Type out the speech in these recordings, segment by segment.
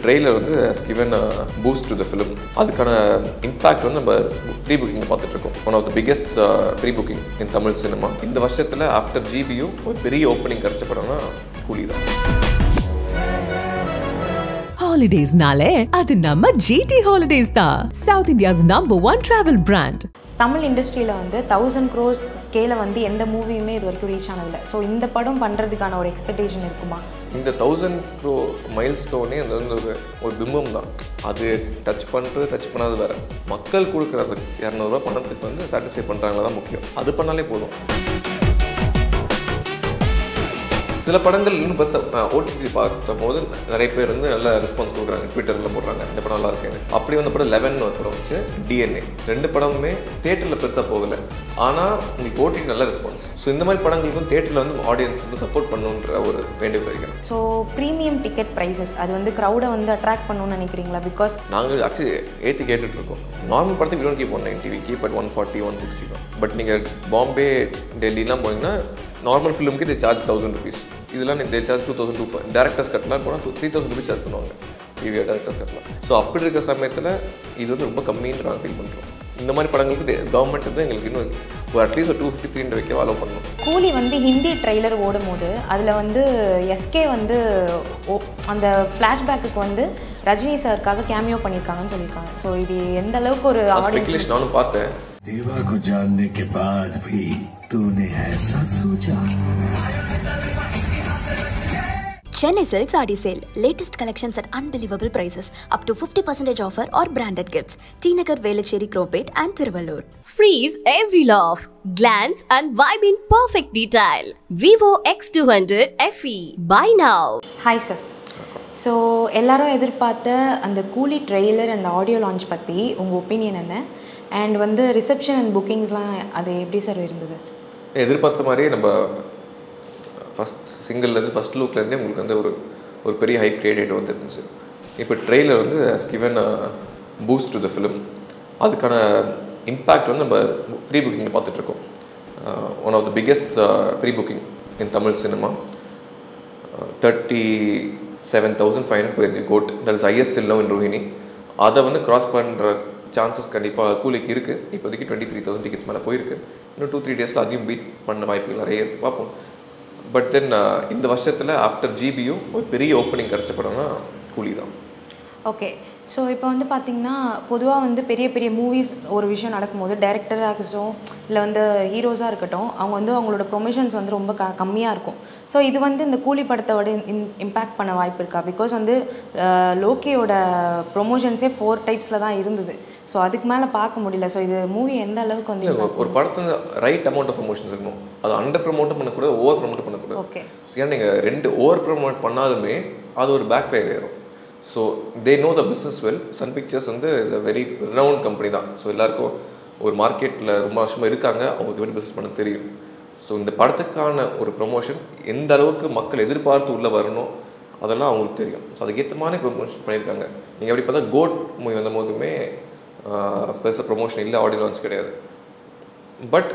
Trailer வந்து has given a boost to the film. அதுக்கான impact வந்து நம்ம ப்ரீ புக்கிங் பார்த்துட்டு இருக்கோம். One of the biggest pre booking in Tamil cinema. இந்த வருஷத்தில் ஆஃப்டர் ஜிபியும் ஒரு பெரிய ஓப்பனிங் கிடைச்ச படம்னா கூலி தான். Holidays nale adu namma GT Holidays da, South India's #1 travel brand. Tamil இண்டஸ்ட்ரியில் வந்து 1000 crores ஸ்கேலை வந்து எந்த மூவியுமே இது வரைக்கும் ரீச் ஆனதில்லை. ஸோ இந்த படம் பண்ணுறதுக்கான ஒரு எக்ஸ்பெக்டேஷன் இருக்குமா? இந்த 1000 crore மைல் ஸ்டோனே அது வந்து ஒரு பிம்பம் தான். அது டச் பண்ணாது வேறு. மக்கள் கொடுக்குற அந்த 200 ரூபா பணத்துக்கு வந்து சாட்டிஸ்ஃபை பண்ணுறாங்களா தான் முக்கியம். அது பண்ணாலே போதும். சில படங்கள் இன்னும் பெருசாக ஓடிடி பார்க்கும் போது நிறைய பேர் வந்து நல்ல ரெஸ்பான்ஸ் கொடுக்குறாங்க, ட்விட்டரில் போடுறாங்க இந்த படம் நல்லா இருக்கேன்னு. அப்படி வந்த படம் 11 ஒரு படம் வச்சு DNA 2 படமுமே தேட்டரில் பெருசாக போகலை. ஆனால் உங்களுக்கு ஓடிடி நல்ல ரெஸ்பான்ஸ். ஸோ இந்த மாதிரி படங்களுக்கும் தேட்டரில் வந்து ஆடியன்ஸ் வந்து சப்போர்ட் பண்ணணுன்ற ஒரு வேண்டுகோள் வைக்கிறேன். ஸோ ப்ரீமியம் டிக்கெட் ப்ரைஸஸ் அது வந்து க்ரௌடை வந்து அட்ராக்ட் பண்ணணும்னு நினைக்கிறீங்களா? பிகாஸ் நாங்கள் ஆக்சுவலி ஏற்றி கேட்டுட்ருக்கோம். நார்மல் படத்துக்கு விடோன் கீப் 190 கீப் அட் 140 160 தான். பட் நீங்கள் பாம்பே டெல்லிலாம் போனீங்கன்னா நார்மல் ஃபிலிமுக்கு இது சார்ஜ் 1000 rupees. இதெல்லாம் தே சார்ஜ் 2000 டேரக்டர்ஸ் கட்டலாம் போனால் 3000 rupees சார்ஜ் பண்ணுவாங்க டிவிஆர் டேரக்டர்ஸ் கட்டலாம். ஸோ அப்படி இருக்கிற சமயத்தில் இது வந்து ரொம்ப கம்மின்னு நாங்கள் ஃபீல் பண்ணுறோம். இந்த மாதிரி படங்களுக்கு கவர்மெண்ட் வந்து எங்களுக்கு இன்னும் ஒரு அட்லீஸ்ட் ஒரு 253 வைக்க அலோவ் பண்ணணும். கூலி வந்து ஹிந்தி ட்ரெய்லர் ஓடும் போது அதில் வந்து எஸ்கே வந்து அந்த ஃப்ளாஷ்பேக்கு வந்து ரஜினி சாருக்காக கேமியோ பண்ணியிருக்காங்கன்னு சொல்லியிருக்காங்க. ஸோ இது எந்த அளவுக்கு ஒரு ஆடியன்ஸ் நானும் பார்த்தேன். देवा को जानने के बाद भी तूने ऐसा सोचा? Chennai Silk Saree Sale. Latest collections at unbelievable prices. Up to 50% offer or branded gifts. T Nagar, Velachery, Cropate and Thiruvallur. Freeze every laugh, glance and vibe in perfect detail. Vivo X200 FE. Buy now. Hi sir. So எல்லாரும் எதிர்பார்த்த அந்த கூலி trailer and audio launch பற்றி உங்கள் opinion என்ன? And வந்து reception and புக்கிங்ஸ்லாம் அது எப்படி சார் இருந்தது? எதிர்பார்த்த மாதிரியே நம்ம ஃபஸ்ட் சிங்கிள்லேருந்து ஃபஸ்ட் லுக்லேருந்தே உங்களுக்கு வந்து ஒரு பெரிய ஹைப் கிரியேட் வந்துருந்துச்சு. இப்போ ட்ரெய்லர் வந்து has given a boost to the film. அதுக்கான இம்பேக்ட் வந்து நம்ம ப்ரீ புக்கிங்கில் பார்த்துட்ருக்கோம். One of the biggest pre booking in Tamil cinema. 37,500 போயிருச்சு GOAT. That is highest still now in Rohini. அதை வந்து கிராஸ் பண்ணுற சான்சஸ் கண்டிப்பாக கூலிக்கு இருக்குது. இப்போதைக்கு 23,000 டிக்கெட்ஸ் மேலே போயிருக்கு. இன்னும் 2-3 டேஸில் அதையும் பீட் பண்ண வாய்ப்புகள் நிறைய இருக்குது, பார்ப்போம். பட் தென் இந்த வருஷத்தில் ஆஃப்டர் ஜிபியும் ஒரு பெரிய ஓப்பனிங் கிடைச்ச படம்னா கூலி தான். ஓகே. ஸோ இப்போ வந்து பார்த்திங்கன்னா பொதுவாக வந்து பெரிய பெரிய மூவிஸ் ஒரு விஷயம் நடக்கும்போது டைரக்டராக இருக்கட்டும் இல்லை வந்து ஹீரோஸாக இருக்கட்டும் அவங்க வந்து அவங்களோட ப்ரொமோஷன்ஸ் வந்து ரொம்ப கம்மியாக இருக்கும். ஸோ இது வந்து இந்த கூலி படத்தை விட இம்பேக்ட் பண்ண வாய்ப்பு இருக்கா? பிகாஸ் வந்து லோக்கியோட ப்ரொமோஷன்ஸே 4 டைப்ஸில் தான் இருந்தது. ஸோ அதுக்கு மேலே பார்க்க முடியல. ஸோ இது மூவி எந்த அளவுக்கு வந்து ஒரு படத்தில் ரைட் அமௌண்ட் ஆஃப் ப்ரொமோஷன்ஸ் இருக்கணும். அது அண்டர் ப்ரமோட்டும் பண்ணக்கூடாது, ஓவர் ப்ரமோட் பண்ணக்கூடாது. ஓகே. ஏன்னா நீங்கள் 2 ஓவர் ப்ரமோட் பண்ணாலுமே அது ஒரு பேக் ஃபயர் ஆயிரும். So they know the business well. Sun Pictures வந்து is a very renowned company தான். ஸோ எல்லாருக்கும் ஒரு மார்க்கெட்டில் ரொம்ப வருஷமாக இருக்காங்க, அவங்களுக்கு எப்படி பிஸ்னஸ் பண்ண தெரியும். ஸோ இந்த படத்துக்கான ஒரு ப்ரொமோஷன் எந்த அளவுக்கு மக்கள் எதிர்பார்த்து உள்ளே வரணும் அதெல்லாம் அவங்களுக்கு தெரியும். ஸோ அதுக்கேற்ற மாதிரி ப்ரொமோஷன் பண்ணியிருக்காங்க. நீங்கள் எப்படி பார்த்தா கோட் மூவி வந்த போதுமே பெருசாக ப்ரொமோஷன் இல்லை, ஆடியோ லான்ச் கிடையாது. பட்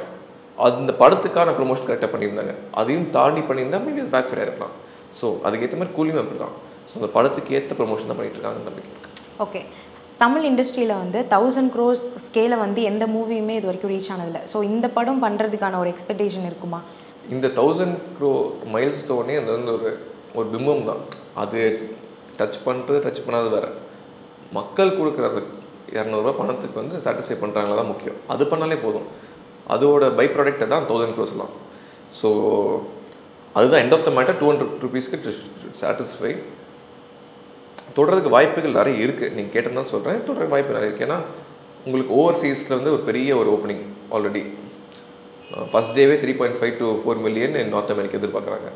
அந்த படத்துக்கான ப்ரொமோஷன் கரெக்டாக பண்ணியிருந்தாங்க. அதையும் தாண்டி பண்ணியிருந்தால் மீண்டும் பேக் ஃபயர் இருக்கலாம். ஸோ அதுக்கேற்ற மாதிரி கூலியும் அப்படி தான். ஸோ அந்த படத்துக்கு ஏற்ற ப்ரொமோஷன் தான் பண்ணிட்டு இருக்காங்க நம்பிக்கை இருக்கு. ஓகே. தமிழ் இண்டஸ்ட்ரியில் வந்து 1000 crores ஸ்கேலை வந்து எந்த மூவியுமே இது வரைக்கும் ரீச் ஆனதில்லை. ஸோ இந்த படம் பண்ணுறதுக்கான ஒரு எக்ஸ்பெக்டேஷன் இருக்குமா? இந்த 1000 crore மைல் ஸ்டோனே அது வந்து ஒரு பிம்பம் தான். அது டச் பண்ணாது வேறு. மக்கள் கொடுக்குற அந்த 200 ரூபா பணத்துக்கு வந்து சாட்டிஸ்ஃபை பண்ணுறாங்களா தான் முக்கியம். அது பண்ணாலே போதும். அதோட பை ப்ராடக்டை தான் 1000 crores. ஸோ அதுதான் எண்ட் ஆஃப் த மேட்டர். 200 rupeesக்கு சாட்டிஸ்ஃபை. தொடர்றதுக்கு வாய்ப்புகள் நிறைய இருக்குது. நீங்கள் கேட்டதான் சொல்கிறேன், தொடர்றதுக்கு வாய்ப்பு நிறைய இருக்குது. ஏன்னா உங்களுக்கு ஓவர்சீஸில் வந்து ஒரு பெரிய ஒரு ஓப்பனிங் ஆல்ரெடி ஃபஸ்ட் டேவே 3.5 to 4 million நார்த் அமெரிக்கா எதிர்பார்க்குறாங்க.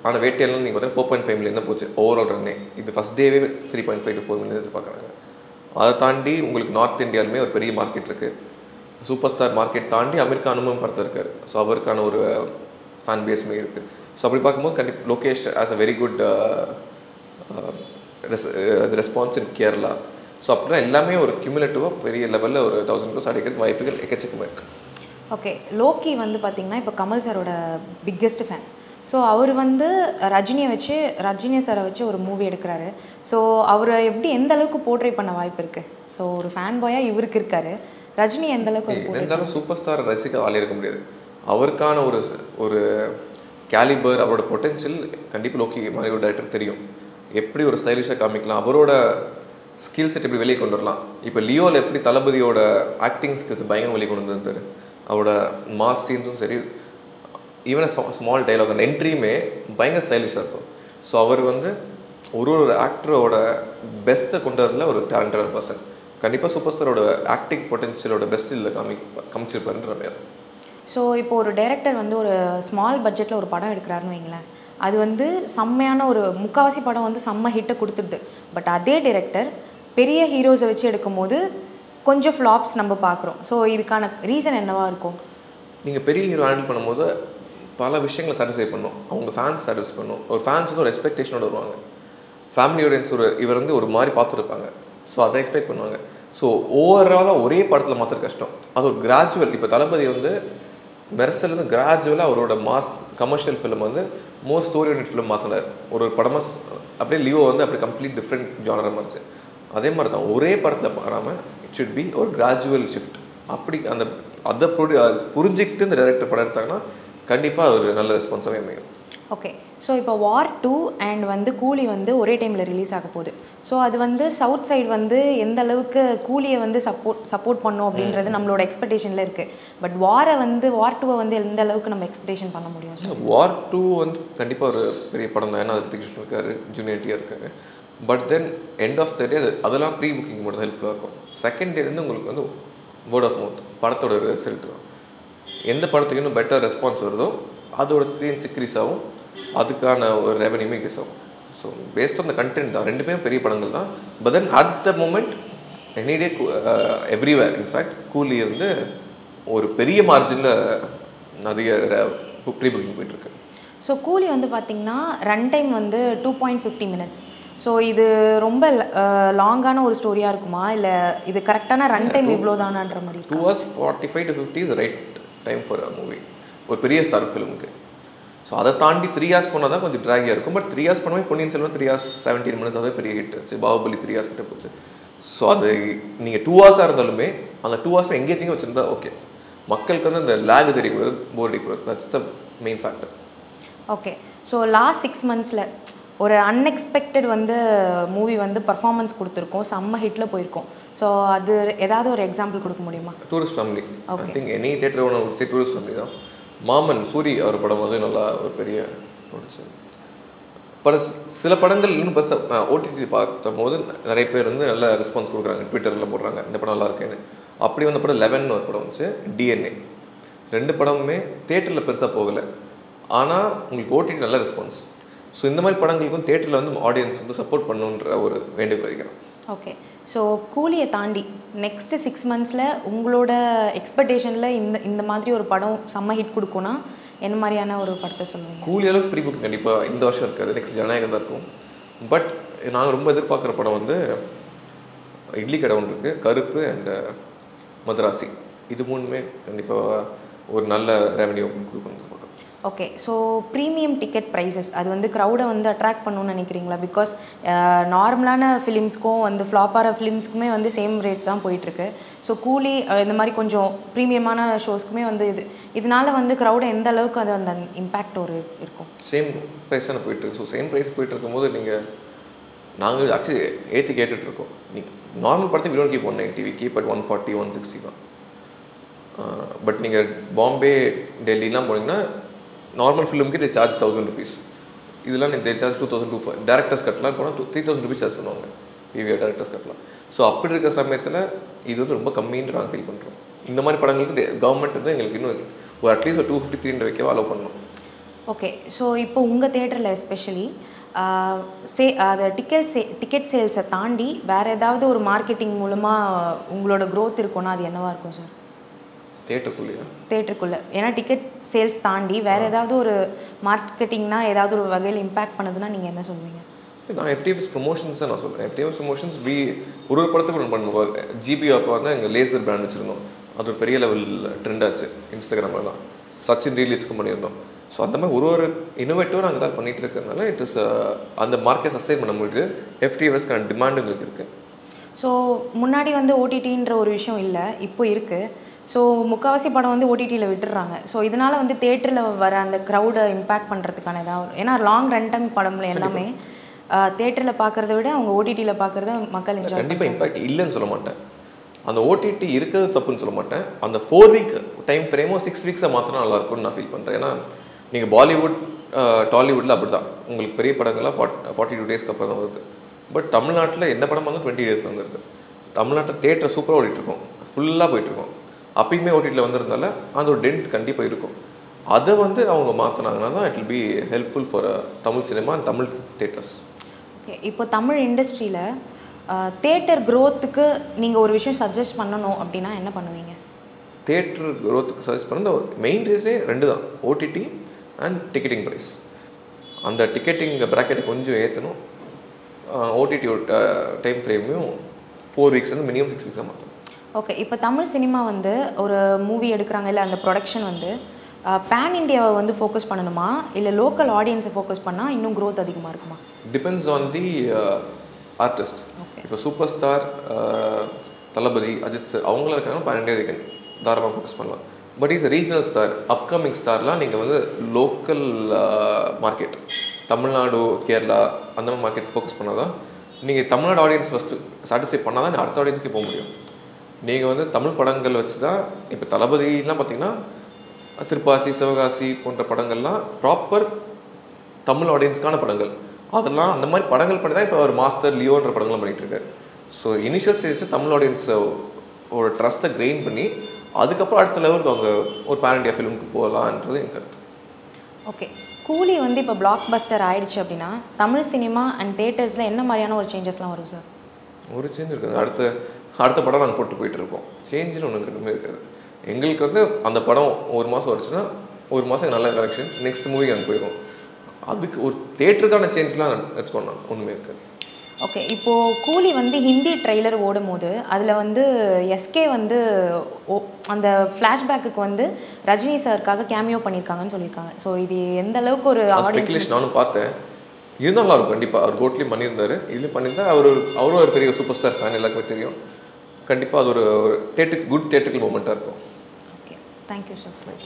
ஆனால் வேட்டையெல்லாம் நீங்கள் பார்த்தா 4.5 million தான் போச்சு ஓவரால் ரன்னே. இது ஃபஸ்ட் டேவே 3.5 to 4 million எதிர்பார்க்குறாங்க. அதை தாண்டி உங்களுக்கு நார்த் இந்தியாலுமே ஒரு பெரிய மார்க்கெட் இருக்குது. சூப்பர் ஸ்டார் மார்க்கெட் தாண்டி அமெரிக்கா அனுபவம் படத்தை இருக்கார். ஸோ அவருக்கான ஒரு ஃபேன் பேஸுமே இருக்குது. ஸோ அப்படி பார்க்கும்போது கண்டிப்பாக Lokesh as a very good response in Kerala. So அப்படின்னா எல்லாமே ஒரு கியூமுலேட்டிவாக பெரிய லெவலில் ஒரு 1000 crores அடிக்கிறதுக்கு வாய்ப்புகள் எக்கச்சக்கமாக இருக்குது. ஓகே. லோக்கி வந்து பார்த்திங்கன்னா இப்போ கமல் சாரோட பிக்கெஸ்ட் ஃபேன். ஸோ அவர் வந்து ரஜினி சாரை வச்சு ஒரு மூவி எடுக்கிறாரு. ஸோ அவரை எப்படி எந்த அளவுக்கு போர்ட்ரே பண்ண வாய்ப்பு இருக்குது? ஸோ ஒரு ஃபேன் பாயாக இவருக்கு இருக்காரு, ரஜினி எந்த அளவுக்கு இருந்தாலும் சூப்பர் ஸ்டார் ரசிக்க ஆளே இருக்க முடியாது. அவருக்கான ஒரு கேலிபர், அவரோட பொட்டென்ஷியல் கண்டிப்பாக லோக்கி மாதிரி ஒரு டைரக்டர் தெரியும். எப்படி ஒரு ஸ்டைலிஷாக காமிக்கலாம், அவரோட ஸ்கில் செட் எப்படி வெளியே கொண்டு வரலாம். இப்போ லியோவில் எப்படி தளபதியோட ஆக்டிங் ஸ்கில்ஸ் பயங்கரம் வெளியே கொண்டு வந்துருந்தாரு. அவரோட மாஸ் சீன்ஸும் சரி, ஈவன் ஸ்மால் டைலாக் அந்த என்ட்ரியுமே பயங்கர ஸ்டைலிஷாக இருக்கும். ஸோ அவர் வந்து ஒரு ஆக்டரோட பெஸ்ட்டை கொண்டு வரல ஒரு டேலண்டட் பர்சன். கண்டிப்பாக சூப்பர் ஸ்டாரோட ஆக்டிங் பொட்டென்ஷியலோட பெஸ்ட் இதில் காமிச்சிருப்பாருன்ற மாதிரி. ஸோ இப்போ ஒரு டைரக்டர் வந்து ஒரு ஸ்மால் பட்ஜெட்டில் ஒரு படம் எடுக்கிறாருன்னு வைங்களேன், அது வந்து செம்மையான ஒரு முக்கால்வாசி படம் வந்து செம்ம ஹிட்டை கொடுத்துருது. பட் அதே டைரக்டர் பெரிய ஹீரோஸை வச்சு எடுக்கும்போது கொஞ்சம் ஃப்ளாப்ஸ் நம்ம பார்க்குறோம். ஸோ இதுக்கான ரீசன் என்னவாக இருக்கும்? நீங்கள் பெரிய ஹீரோ ஹேண்டில் பண்ணும்போது பல விஷயங்களை சாட்டிஸ்ஃபை பண்ணும், அவங்க ஃபேன்ஸ் சாட்டிஸ்ஃபை பண்ணும். ஒரு ஃபேன்ஸ் வந்து ஒரு எக்ஸ்பெக்டேஷனோட வருவாங்க, ஃபேமிலி ஆடியன்ஸ் இவர் வந்து ஒரு மாதிரி பார்த்துருப்பாங்க. ஸோ அதை எக்ஸ்பெக்ட் பண்ணுவாங்க. ஸோ ஓவராலாக ஒரே படத்தில் மாற்றுற கஷ்டம். அது ஒரு கிராஜுவல். இப்போ தளபதி வந்து மெர்சல்லேருந்து கிராஜுவலாக அவரோட மாஸ் கமர்ஷியல் ஃபிலிம் வந்து மோர் ஸ்டோரி ஓரியன்டட் ஃபிலிம் மாற்றினார். ஒரு படமாக அப்படியே லியோ வந்து அப்படி கம்ப்ளீட் டிஃப்ரெண்ட் ஜானராக மாறிச்சு. அதே மாதிரி தான் ஒரே படத்தில் பாராமல் இட் ஷுட் பி ஒரு கிராஜுவல் ஷிஃப்ட். அப்படி அதை புரிஞ்சிக்கிட்டு இந்த டைரக்டர் படம் எடுத்தாங்கன்னா கண்டிப்பாக ஒரு நல்ல ரெஸ்பான்ஸாகவே அமையும். ஓகே, ஸோ இப்போ வார் 2 அண்ட் வந்து கூலி வந்து ஒரே டைமில் ரிலீஸ் ஆக போகுது. ஸோ அது வந்து சவுத் சைடு வந்து எந்த அளவுக்கு கூலியை வந்து சப்போர்ட் பண்ணும் அப்படின்றது நம்மளோட எக்ஸ்பெக்டேஷனில் இருக்குது. பட் வார் 2 வந்து எந்த அளவுக்கு நம்ம எக்ஸ்பெக்டேஷன் பண்ண முடியும்? வார் 2 வந்து கண்டிப்பாக ஒரு பெரிய படம் தான். ஏன்னா ரித்திக் ரோஷன் இருக்காரு, ஜூனியர் என்டிஆர் இருக்காரு. But then end of the day அதெல்லாம் ப்ரீ புக்கிங் மட்டும் தான் ஹெல்ப்ஃபுல்லாக இருக்கும். செகண்ட் டே வந்து உங்களுக்கு வந்து வேர்ட் ஆஃப் மவுத் படத்தோட ரிசல்ட் தான். எந்த படத்துக்கு இன்னும் பெட்டர் ரெஸ்பான்ஸ் வருதோ அதோட ஸ்க்ரீன்ஸ் இன்க்ரீஸ் ஆகும், அதுக்கான ஒரு ரெவன்யூமே இன்க்ரீஸ் ஆகும். So based on the content தான். ரெண்டுமே பெரிய படங்கள் தான். But then at the moment any day everywhere in fact Coolie வந்து ஒரு பெரிய மார்ஜினில் அதிக ப்ரீ புக்கிங் போயிட்டுருக்கு. ஸோ கூலி வந்து பார்த்திங்கன்னா ரன் டைம் வந்து 2.50 minutes. ஸோ இது ரொம்ப லாங்கான ஒரு ஸ்டோரியாக இருக்குமா, இல்லை இது கரெக்டான ரன் டைம் இவ்வளோ தானான்ற மாதிரி? 2 hours 45 to 50 is right time for a movie, ஒரு பெரிய ஸ்டார் ஃபிலிமுக்கு. ஸோ அதை தாண்டி 3 hours போனால் தான் கொஞ்சம் ட்ராகியாக இருக்கும். பட் 3 hours போனவே பொன்னியின் செல்வன் 3 hours 17 minutes அதே பெரிய ஹிட் ஆச்சு. பாகுபலி 3 hours கிட்ட போச்சு. ஸோ அது நீங்கள் 2 hours இருந்தாலுமே அந்த 2 hours எங்கேஜிங்காக வச்சுருந்தா ஓகே. மக்களுக்கு வந்து அந்த லேக் தெரியக்கூடாது, போர் அடிக்கூடாது. That's the main factor. Okay, so last 6 monthsல ஒரு அன்எக்ஸ்பெக்டட் வந்து மூவி வந்து பர்ஃபார்மன்ஸ் கொடுத்துருக்கோம், செம்ம ஹிட்டில் போயிருக்கோம். ஸோ அது ஏதாவது ஒரு எக்ஸாம்பிள் கொடுக்க முடியுமா? Tourist family. I think any theatre ஒன்று சரி டூரிஸ்ட் ஃபேமிலி தான். மாமன் சூரி அவர் படம் வந்து நல்லா ஒரு பெரிய ஓடிச்சு. சில படங்கள் இன்னும் பெருசாக ஓடிடி பார்க்கும் போது நிறைய பேர் வந்து நல்ல ரெஸ்பான்ஸ் கொடுக்குறாங்க, ட்விட்டரில் போடுறாங்க இந்த படம் நல்லா இருக்கேன்னு. அப்படி வந்த படம் 11 ஒரு படம் வந்துச்சு, டிஎன்ஏ. 2 படமுமே தேட்டரில் பெருசாக போகலை, ஆனால் உங்களுக்கு ஓடிடி நல்ல ரெஸ்பான்ஸ். ஸோ இந்த மாதிரி படங்களுக்கும் தேட்டரில் வந்து ஆடியன்ஸ் வந்து சப்போர்ட் பண்ணுன்ற ஒரு வேண்டுகோள் வைக்கிறோம். ஓகே, ஸோ கூலியை தாண்டி நெக்ஸ்ட்டு 6 monthsல உங்களோட எக்ஸ்பெக்டேஷனில் இந்த மாதிரி ஒரு படம் செம்ம ஹிட் கொடுக்கும்னா என்ன மாதிரியான ஒரு படத்தை சொல்லுவீங்க? கூலி அளவுக்கு ப்ரீ புக் கண்டிப்பாக இந்த வருஷம் இருக்காது, நெக்ஸ்ட் ஜனநாயகம் தான் இருக்கும். பட் நாங்கள் ரொம்ப எதிர்பார்க்குற படம் வந்து இட்லி கடை ஒன்று இருக்குது, கருப்பு அண்ட் மதராசி. இது 3மே கண்டிப்பாக ஒரு நல்ல ரெவன்யூ கொடுக்கணும். Okay, so premium ticket prices அது வந்து க்ரௌடை வந்து அட்ராக்ட் பண்ணணும்னு நினைக்கிறீங்களா? பிகாஸ் நார்மலான ஃபிலிம்ஸ்க்கும் வந்து ஃப்ளாப்பான ஃபிலிம்ஸ்க்குமே வந்து சேம் ரேட் தான் போயிட்டுருக்கு. ஸோ கூலி இந்த மாதிரி கொஞ்சம் ப்ரீமியமான ஷோஸ்க்குமே வந்து இதனால வந்து க்ரௌடை எந்த அளவுக்கு அது அந்த இம்பேக்ட் ஒரு இருக்கும்? சேம் ப்ரைஸ் தானே போயிட்டுருக்கு. ஸோ சேம் ப்ரைஸ் போயிட்டுருக்கும்போது நாங்கள் ஆக்சுவலி ஏற்றி கேட்டுட்ருக்கோம். நார்மல் படத்தை we don't keep 190, we keep at 140, 160 தான். பட் நீங்கள் பாம்பே டெல்லிலாம் போனீங்கன்னா நார்மல் ஃபிலிமுக்கு they charge 1000 rupees. இதெல்லாம் they charge 2000. டேரக்டர்ஸ் கட்டலாம் போனால் 3000 rupees சார்ஜ் பண்ணுவாங்க பிவிஆர் டேரக்டர்ஸ் கட்டலாம். ஸோ அப்படி இருக்கிற சமயத்தில் இது வந்து ரொம்ப கம்மின்னு நாங்கள் ஃபீல் பண்ணுறோம். இந்த மாதிரி படங்களுக்கு கவர்மெண்ட் வந்து எங்களுக்கு இன்னும் ஒரு அட்லீஸ்ட் ஒரு 250-300 வைக்கவா அலோவ் பண்ணணும். ஓகே, ஸோ இப்போ உங்கள் தேட்டரில் எஸ்பெஷலி அதை டிக்கெட் சேல்ஸை தாண்டி வேறு ஏதாவது ஒரு மார்க்கெட்டிங் மூலமாக உங்களோட க்ரோத் இருக்கும்னா அது என்னவாக இருக்கும் சார்? தேட்டருக்குள்ளே ஏன்னா டிக்கெட் சேல்ஸ் தாண்டி வேறு ஏதாவது ஒரு மார்க்கெட்டிங்னா ஏதாவது ஒரு வகையில் இம்பேக்ட் பண்ணுதுன்னா நீங்கள் என்ன சொல்லுவீங்க? நான் எஃப்டிஎஃப்எஸ் ப்ரொமோஷன்ஸ் தான் நான் சொல்லுவேன். எஃப்டிஎஃப்எஸ் ப்ரொமோஷன்ஸ் ஒரு படத்துக்கு ஒன்று பண்ணுவோம். ஜிபி அப்போ வந்து எங்கள் லேசர் பிராண்ட் வச்சுருந்தோம், அது ஒரு பெரிய லெவல் ட்ரெண்ட் ஆச்சு இன்ஸ்டாகிராம்லாம். சச்சின் ரீலீஸ்க்கும் பண்ணியிருந்தோம். ஸோ அந்த மாதிரி ஒரு இன்னோவேட்டிவாக நாங்கள் தான் பண்ணிகிட்டு இருக்கிறதுனால இட் இஸ் அந்த மார்க்கெட் சஸ்டைன் பண்ண முடியுது. FTVSக்கான டிமாண்ட் எங்களுக்கு இருக்குது. ஸோ முன்னாடி வந்து ஓடிடின்ற ஒரு விஷயம் இல்லை, இப்போ இருக்குது. ஸோ முக்கால்வாசி படம் வந்து ஓடிடியில் விட்டுடுறாங்க. ஸோ இதனால் வந்து தேட்டரில் வர அந்த க்ரௌடை இம்பேக்ட் பண்ணுறதுக்கான ஏதாவது, ஏன்னா லாங் ரன் டைம் படம்ல எல்லாமே தேட்டரில் பார்க்குறத விட அவங்க ஓடிடியில் பார்க்குறத மக்கள் என்ஜாய். கண்டிப்பாக இம்பேக்ட் இல்லைன்னு சொல்ல மாட்டேன். அந்த ஓடிடி இருக்கிறது தப்புன்னு சொல்ல மாட்டேன். அந்த 4 வீக் டைம் ஃப்ரேமோ 6 வீக்ஸை மாற்றினா நல்லாயிருக்கும்னு நான் ஃபீல் பண்ணுறேன். ஏன்னா நீங்கள் பாலிவுட் டாலிவுட்டில் அப்படி தான், உங்களுக்கு பெரிய படங்கள்லாம் 42 டேஸ்க்கு அப்புறம் தான் வருது. பட் தமிழ்நாட்டில் என்ன படம் வந்து 20 டேஸ் வந்துடுது. தமிழ்நாட்டில் தேட்டர் சூப்பராக ஓடிட்டுருக்கோம், ஃபுல்லாக போயிட்டுருக்கோம். அப்பயுமே ஓடிடியில் வந்திருந்தால அந்த ஒரு டென்ட் கண்டிப்பாக இருக்கும். அதை வந்து அவங்க மாற்றினாங்கன்னா தான் it will be helpful for Tamil cinema and Tamil theatres. Okay, இப்போ தமிழ் இண்டஸ்ட்ரியில் தேட்டர் க்ரோத்துக்கு நீங்கள் ஒரு விஷயம் சஜஸ்ட் பண்ணணும் அப்படின்னா என்ன பண்ணுவீங்க? தேட்டர் க்ரோத்துக்கு சஜஸ்ட் பண்ண மெயின் ரீசனே 2 தான், ஓடிடி அண்ட் டிக்கெட்டிங் ப்ரைஸ். அந்த டிக்கெட்டிங் ப்ராக்கெட்டை கொஞ்சம் ஏற்றணும். ஓடிடி டைம் ஃப்ரேமையும் 4 வீக்ஸ் வந்து மினிமம் 6 வீக்ஸாக மாற்றணும். ஓகே, இப்போ தமிழ் சினிமா வந்து ஒரு மூவி எடுக்கிறாங்க, இல்லை அந்த ப்ரொடக்ஷன் வந்து பேன் இண்டியாவை வந்து ஃபோக்கஸ் பண்ணணுமா, இல்லை லோக்கல் ஆடியன்ஸை ஃபோக்கஸ் பண்ணால் இன்னும் க்ரோத் அதிகமாக இருக்குமா? Depends on the artist. இப்போ super star Thalapathy, Ajith sir அவங்களாம் இருக்காங்க, பேன் இண்டியா தாராளமாக ஃபோக்கஸ் பண்ணலாம். But is regional star, upcoming ஸ்டார்லாம் நீங்கள் வந்து லோக்கல் மார்க்கெட், தமிழ்நாடு, கேரளா அந்த மாதிரி மார்க்கெட் ஃபோக்கஸ் பண்ணால் தான் நீங்கள் தமிழ்நாடு ஆடியன்ஸ் ஃபஸ்ட்டு சாட்டிஸ்ஃபை பண்ணால் தான் அடுத்த ஆடியன்ஸ்க்கு போக முடியும். நீங்கள் வந்து தமிழ் படங்கள் வச்சு தான், இப்போ தளபதிலாம் பார்த்தீங்கன்னா திருப்பாச்சி, சிவகாசி போன்ற படங்கள்லாம் ப்ராப்பர் தமிழ் ஆடியன்ஸ்க்கான படங்கள். அதெல்லாம் அந்த மாதிரி படங்கள் பண்ணி தான் இப்போ ஒரு மாஸ்டர், லியோன்ற படங்கள்லாம் பண்ணிகிட்ருக்காரு. ஸோ இனிஷியல் ஸ்டேஜ் தமிழ் ஆடியன்ஸை ஒரு ட்ரஸ்ட்டை கெயின் பண்ணி அதுக்கப்புறம் அடுத்த லெவலுக்கு அவங்க ஒரு பேன் இண்டியா ஃபிலிமுக்கு போகலான்றது என் கருத்து. ஓகே, கூலி வந்து இப்போ பிளாக் பஸ்டர் ஆயிடுச்சு அப்படின்னா தமிழ் சினிமா அண்ட் தேட்டர்ஸில் என்ன மாதிரியான ஒரு சேஞ்சஸ்லாம் வரும் சார்? ஒரு சேஞ்ச் இருக்குது. அடுத்த படம் நாங்கள் போட்டு போயிட்டுருக்கோம். சேஞ்சுன்னு ஒன்று ரெண்டுமே இருக்காது. எங்களுக்கு வந்து அந்த படம் 1 மாதம் வருச்சுன்னா 1 மாதம் நல்ல கலெக்ஷன், நெக்ஸ்ட் மூவிக்கு நாங்கள் போயிடுவோம். அதுக்கு ஒரு தேட்டருக்கான சேஞ்செலாம் வச்சுக்கோண்ணா ஒன்றுமே இருக்காது. ஓகே, இப்போது கூலி வந்து ஹிந்தி ட்ரெய்லர் ஓடும் போது அதில் வந்து எஸ்கே வந்து அந்த ஃப்ளாஷ்பேக்கு வந்து ரஜினி சாருக்காக கேமியோ பண்ணியிருக்காங்கன்னு சொல்லியிருக்காங்க. ஸோ இது எந்த அளவுக்கு ஒரு ஸ்பெகுலேஷன் நானும் பார்த்தேன். இருந்தாலும் இருக்கும் கண்டிப்பாக. அவர் கோட்லேயும் பண்ணியிருந்தார், இதுலேயும் பண்ணியிருந்தா அவரும் ஒரு பெரிய சூப்பர் ஸ்டார் ஃபேன், எல்லாருக்குமே தெரியும். கண்டிப்பாக அது ஒரு குட் தேட்டரிக்கல் மூமெண்ட்டாக இருக்கும். Okay, thank you sir.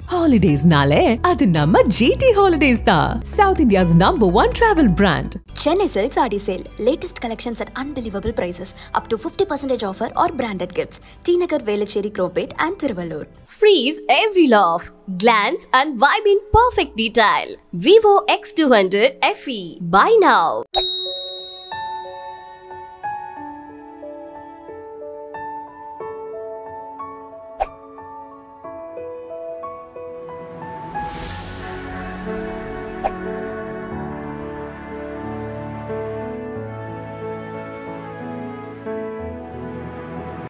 Holidays nale adu namma GT Holidays da, South India's #1 travel brand. Chennai Silks Adi Sale. Latest collections at unbelievable prices. Up to 50% offer or branded gifts. T Nagar, Velacheri, Cropate and Thiruvallur. Freeze every laugh, glance and vibe in perfect detail. Vivo X200 FE. Buy now.